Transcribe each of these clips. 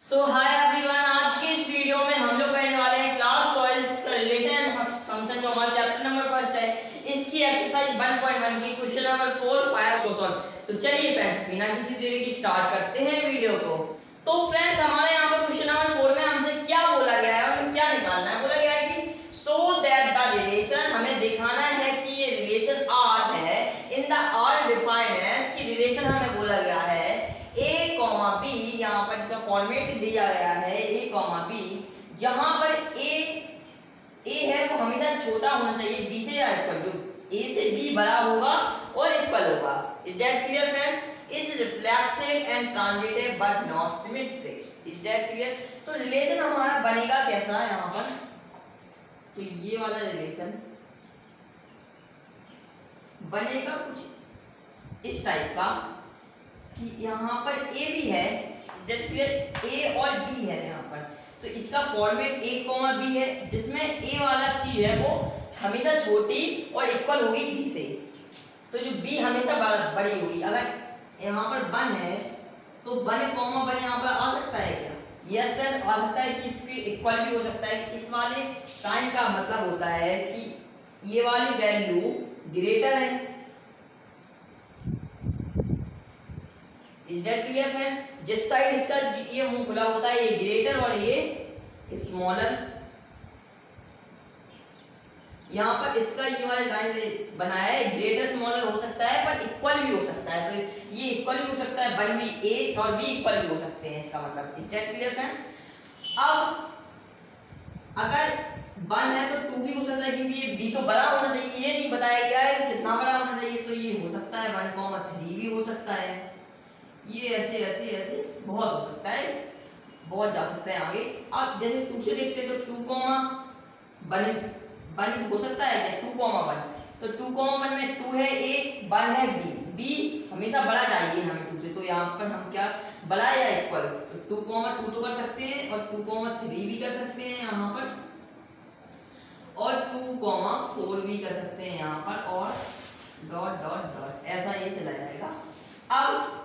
सो hi everyone, आज के इस वीडियो में हम लोग करने वाले हैं क्लास 12 का रिलेशन फंक्शन जो हमारा चैप्टर नंबर फर्स्ट है, इसकी एक्सरसाइज 1.1 की क्वेश्चन नंबर 4, 5 को सॉल्व। तो चलिए फ्रेंड्स, बिना किसी देरी की स्टार्ट करते हैं वीडियो को। तो फ्रेंड्स, हमारे यहाँ पर क्वेश्चन नंबर 4 में हमसे क्या बोला गया है, हमें क्या निकालना है। बोला गया है कि सो दैट द रिलेशन, हमें दिखाना है कि ये रिलेशन आर है in the R define as, की रिलेशन हमें बोला गया है ए कॉमा बी, यहाँ पर इसका फॉर्मेट दिया गया है ए कॉमा बी, जहां पर ए है वो हमेशा छोटा होना चाहिए बी से या इक्वल टू, ए से बी बड़ा होगा और इक्वल होगा। Is that clear friends? Is reflexive and transitive but not symmetric. Is that clear? तो रिलेशन हमारा बनेगा कैसा है यहाँ पर, तो ये वाला रिलेशन बनेगा कुछ इस टाइप का कि यहाँ पर ए भी है, जैसे ए और बी है यहाँ पर, तो इसका फॉर्मेट ए कॉमा बी है, जिसमें ए वाला चीज है वो हमेशा छोटी और इक्वल होगी बी से, तो जो बी हमेशा बड़ी होगी। अगर यहाँ पर वन है तो वन कॉमा वन यहाँ पर आ सकता है क्या? यस फ्रेंड, आ सकता है कि इसकी इक्वल भी हो सकता है। इस वाले साइन का मतलब होता है कि ये वाली वैल्यू ग्रेटर है। इज दैट क्लियर है? जिस साइड इसका ये मुंह खुला होता है ये ग्रेटर और ये स्मॉलर। यहाँ पर इसका ये वाला लाइन बनाया है, ग्रेटर स्मॉलर हो सकता है पर इक्वल भी हो सकता है, तो ये इक्वल भी हो सकता है, वन भी ए और बी इक्वल भी हो सकते हैं, इसका मतलब। Is that clear friend? अब अगर वन है तो टू भी हो सकता है, क्योंकि ये बी तो बड़ा होना चाहिए, ये नहीं बताया गया है कि कितना बड़ा होना चाहिए, तो ये हो सकता है 1,3 भी हो सकता है। ये ऐसे ऐसे ऐसे बहुत हो सकता है, बहुत जा सकता है आगे। आप जैसे 2 से देखते हैं तो 2,1 हो सकता है क्या? 2,1, तो 2,1 में 2 है ए, 1 है बी, बी हमेशा बड़ा चाहिए हमें 2 से, तो यहाँ पर हम क्या बड़ा या इक्वल, तो 2,2 तो कर सकते हैं और 2,3 भी कर सकते हैं यहाँ पर, और 2,4 भी कर सकते हैं यहाँ पर, और डॉट डॉट डॉट ऐसा ये चला जाएगा। अब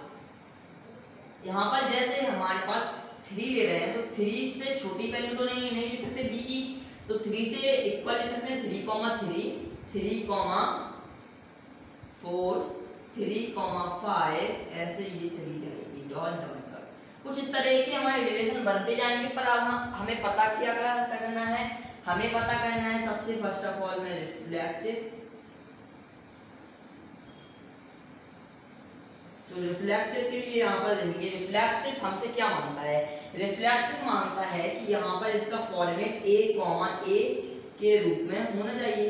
यहाँ पर जैसे हमारे पास 3 ले रहे हैं, तो 3 से छोटी वैल्यू तो नहीं ले सकते बी की, तो 3 से इक्वल ले सकते हैं 3,3, 3,4, 3,5, ऐसे ये चली जाएगी डॉट डॉट डॉट। कुछ इस तरह के हमारे रिलेशन बनते जाएंगे, पर अब हमें पता क्या करना है, हमें पता करना है सबसे फर्स्ट ऑफ ऑल में रिफ्लेक्सिव। तो रिफ्लेक्सिव के लिए यहाँ पर देखेंगे, रिफ्लेक्सिव हमसे क्या मांगता है? रिफ्लेक्सिव मांगता है कि यहाँ पर इसका फॉर्मेट ए कॉमा ए के रूप में होना चाहिए।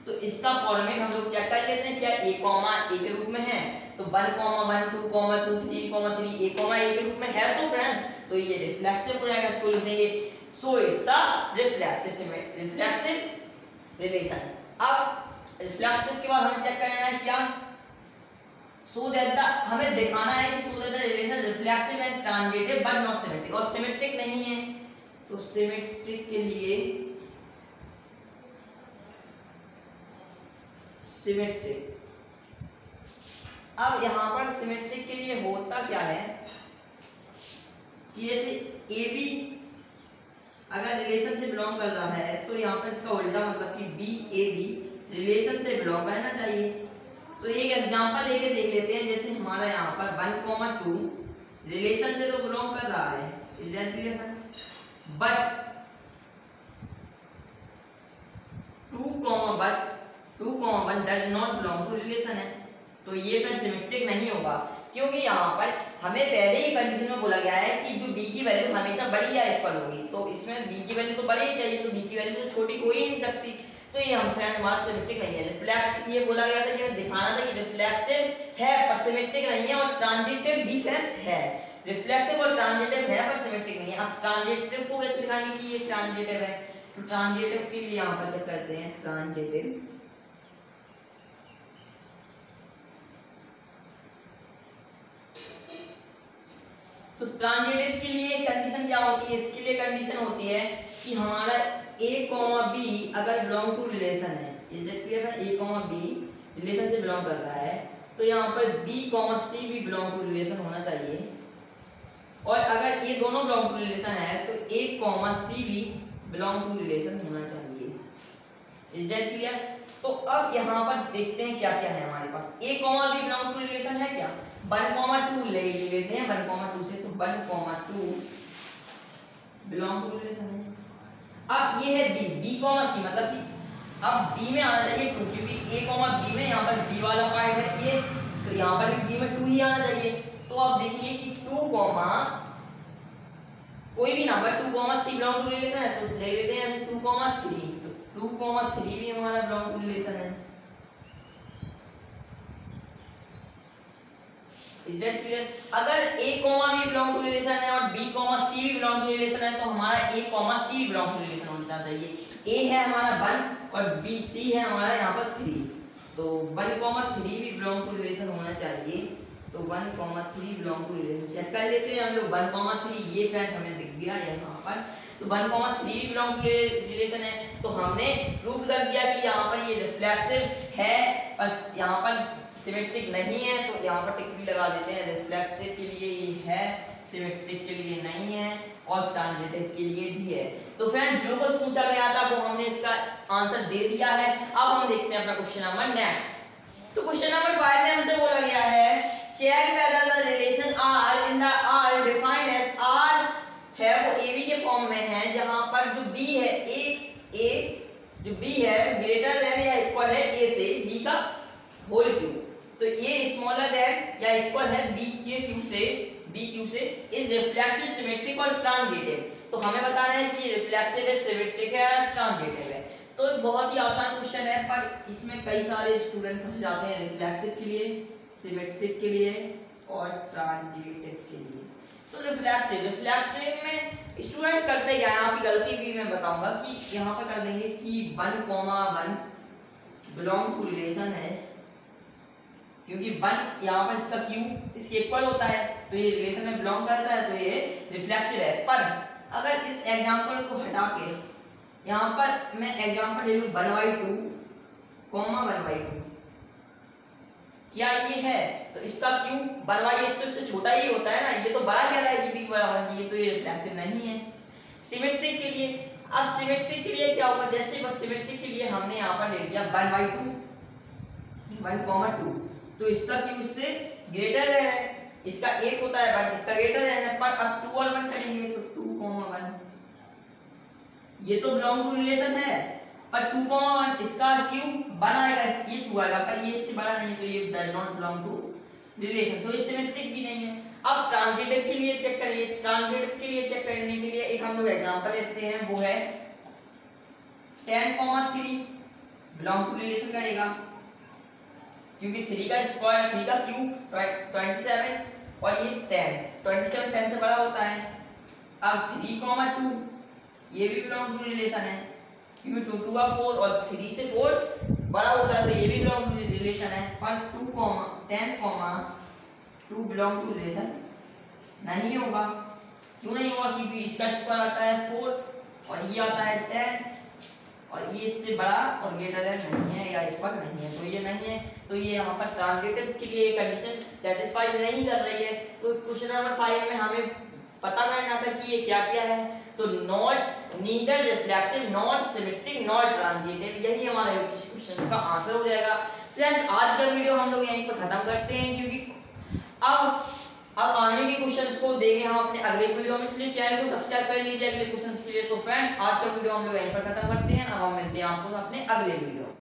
तो इसका फॉर्मेट हम लोग चेक कर लेते हैं, क्या ए कॉमा ए के रूप में है, तो 1,1, 2,2, 3,3 ए कॉमा ए के रूप में है, तो फ्रेंड्स तो ये रिफ्लेक्सिव हो जाएगा। सो लिख देंगे so it's a reflexive relation. अब रिफ्लेक्सिव के बाद हमें चेक करना है क्या, सो दैट द, हमें दिखाना है कि so that the relation reflexive and transitive but not symmetric, और सिमेट्रिक नहीं है, तो सिमेट्रिक के लिए सिमेट्रिक। अब यहां पर सिमेट्रिक के लिए होता क्या है कि जैसे ए बी अगर रिलेशन से बिलोंग कर रहा है, तो यहाँ पर इसका उल्टा मतलब कि बी ए बी रिलेशन से बिलोंग करना चाहिए। तो एक एग्जांपल लेके देख लेते हैं, जैसे हमारा यहाँ पर 1,2 रिलेशन से तो बिलोंग कर रहा है, is that clear friends? But 2,1 does not belong to relation है, तो ये फिर सिमेट्रिक नहीं होगा, क्योंकि यहाँ पर हमें पहले ही कंडीशन में बोला गया है कि जो बी की वैल्यू हमेशा बड़ी या इक्वल होगी, तो इसमें बी की वैल्यू तो बड़ी ही चाहिए, तो बी की वैल्यू तो छोटी हो ही नहीं सकती, तो ये हम फ्रेंड हमारा सिमेट्रिक नहीं है। रिफ्लेक्स ये बोला गया था कि हमें दिखाना था कि रिफ्लेक्सिव है पर सिमेट्रिक नहीं है, और ट्रांजिटिव भी फ्रेंड्स है, रिफ्लेक्सिव और ट्रांजिटिव है पर सिमेट्रिक नहीं है। अब ट्रांजिटिव को कैसे दिखाएंगे कि ये ट्रांजिटिव है, तो ट्रांजिटिव के लिए यहाँ पर चेक करते हैं ट्रांजिटिव। तो ट्रांजिटिव के लिए कंडीशन क्या होती है? इसके लिए कंडीशन होती है कि हमारा ए कॉमा बी अगर बिलोंग टू रिलेशन है, इज दैट क्लियर है? ए कॉमा बी रिलेशन से बिलोंग कर रहा है, तो यहाँ पर बी कॉमा सी भी बिलोंग टू रिलेशन होना चाहिए। और अगर ये दोनों बिलोंग टू रिलेशन है तो ए कॉमा सी भी बिलोंग टू रिलेशन होना चाहिए। Is that clear? तो अब यहाँ पर देखते हैं क्या क्या है हमारे पास। A comma B belong to relation है क्या? 1,2 ले लेते हैं 1,2 से, तो 1,2 बिलोंग टू रिलेशन है। अब ये है बी, बी कॉमा सी मतलब बी। अब बी में आना चाहिए 2 क्योंकि ए कॉमा बी में यहाँ पर बी वाला पार्ट है ये, तो यहाँ पर भी बी में 2 ही आना चाहिए। तो आप देखिए कि 2 कॉमा कोई भी number 2 comma C belong to relation है, तो ले लेते हैं 2 कॉमा 3, तो 2 कॉमा 3 भी हमारा बिलोंग टू रिलेशन है। Is that clear? अगर A comma B belong to relation है और बी कॉमा सी भी बिलोंग टू रिलेशन है, तो हमारा A comma C belong to relation होना चाहिए। ए है हमारा 1 और बी सी है हमारा यहाँ पर 3, तो 1 कॉमा 3 भी बिलोंग टू रिलेशन होना चाहिए। तो 1 comma 3 belong to relation check कर लेते हैं हम लोग। 1 कॉमा 3 ये फ्रेंड्स हमें दिख गया यहाँ पर, तो 1 कॉमा 3 बिलोंग टू रिलेशन है। तो हमने प्रूव कर दिया कि यहाँ पर ये रिफ्लेक्सिव है, बस यहाँ पर सिमेट्रिक नहीं है, तो यहाँ पर टिक भी लगा देते हैं। रिफ्लेक्सिव के लिए ये है, सिमेट्रिक के लिए नहीं है, और ट्रांजिटिव के लिए भी है। तो फ्रेंड्स जो कुछ पूछा गया था वो हमने इसका आंसर दे दिया है। अब हम देखते हैं अपना क्वेश्चन नंबर नेक्स्ट। तो क्वेश्चन नंबर 5 में हमसे बोला गया है check whether the relation R in the R defined as R है वो एबी के फॉर्म में है, जहां पर जो बी है ए जो बी है ग्रेटर देन या इक्वल है ए से बी का होल क्यूब। तो ए स्मॉलर देन या इक्वल है बी के क्यूब से, बी क्यूब से इज रिफ्लेक्सिव सिमेट्रिक और ट्रांजिटिव। तो हमें बताना है कि रिफ्लेक्सिव है, सिमेट्रिक है या ट्रांजिटिव है। तो बहुत ही आसान क्वेश्चन है, पर इसमें कई सारे स्टूडेंट फंस जाते हैं रिफ्लेक्सिव के लिए, सिमेट्रिक के लिए और ट्रांजिटिव के लिए। तो रिफ्लेक्सिव में स्टूडेंट करते क्या है, यहाँ की गलती भी मैं बताऊंगा कि यहाँ पर कर देंगे कि 1,1 बिलोंग टू रिलेशन है, क्योंकि 1 यहाँ पर इसका क्यूब इसके इक्वल होता है, तो ये रिलेशन में बिलोंग करता है, तो ये रिफ्लेक्सिव है। पर अगर इस एग्जांपल को हटा के यहाँ पर मैं एग्जांपल ले लूँ 1/2 कॉमा 1/2, क्या ये है? तो इसका क्यूब 1/1 तो इससे छोटा ही होता है ना, ये तो बड़ा कह रहा है कि b बराबर ये, तो ये रिफ्लेक्सिव नहीं है। सिमेट्रिक के लिए, अब सिमेट्रिक के लिए क्या होगा, जैसे बस सिमेट्रिक के लिए हमने यहाँ पर ले लिया 1/2 1,2, तो इसका क्यूब इससे ग्रेटर है, इसका 8 होता है बट इसका ग्रेटर है, पर अब 2 और 1 करेंगे तो 2,1 ये तो बिलोंग टू रिलेशन है, पर 2,1 इसका क्यूब 1 आएगा, ये 2 आएगा, पर ये इससे बड़ा नहीं, तो ये does not belong to relation, तो ये सिमेट्रिक भी नहीं है। अब ट्रांजिटिव के लिए चेक करिए, ट्रांजिटिव के लिए चेक करने के लिए एक हम लोग एग्जांपल लेते हैं, वो है 10,3 बिलोंग टू रिलेशन करेगा, क्योंकि 3 का स्क्वायर 3 का क्यूब 27 और ये 10, 27 10 से बड़ा होता है। अब 3,2 ये भी बिलोंग टू रिलेशन है, क्योंकि 2 2 4 और 3 से 4 बड़ा होता है, तो ये भी बिलोंग टू रिलेशन है। पर 10,2 बिलोंग टू रिलेशन नहीं होगा। क्यों नहीं होगा? क्योंकि इसका स्क्वायर आता है 4 और ये आता है 10 और ये इससे बड़ा और ग्रेटर देन नहीं है या इक्वल नहीं है, तो ये नहीं है। तो ये यहाँ पर ट्रांजिटिव के लिए कंडीशन सेटिस्फाई नहीं कर रही है। तो क्वेश्चन नंबर 5 में हमें पता करना था कि ये क्या क्या है, तो not neither reflexive not symmetric not transitive, यही हमारे इस क्वेश्चन का आंसर हो जाएगा। फ्रेंड्स आज का वीडियो हम लोग यहीं पर खत्म करते हैं, क्योंकि अब आने के क्वेश्चंस को देंगे हम अपने अगले वीडियो में, इसलिए चैनल को सब्सक्राइब कर लीजिए अगले क्वेश्चंस के लिए। तो फ्रेंड आज का वीडियो हम लोग यहीं पर खत्म करते हैं, अब हम मिलते हैं आपको अपने अगले वीडियो।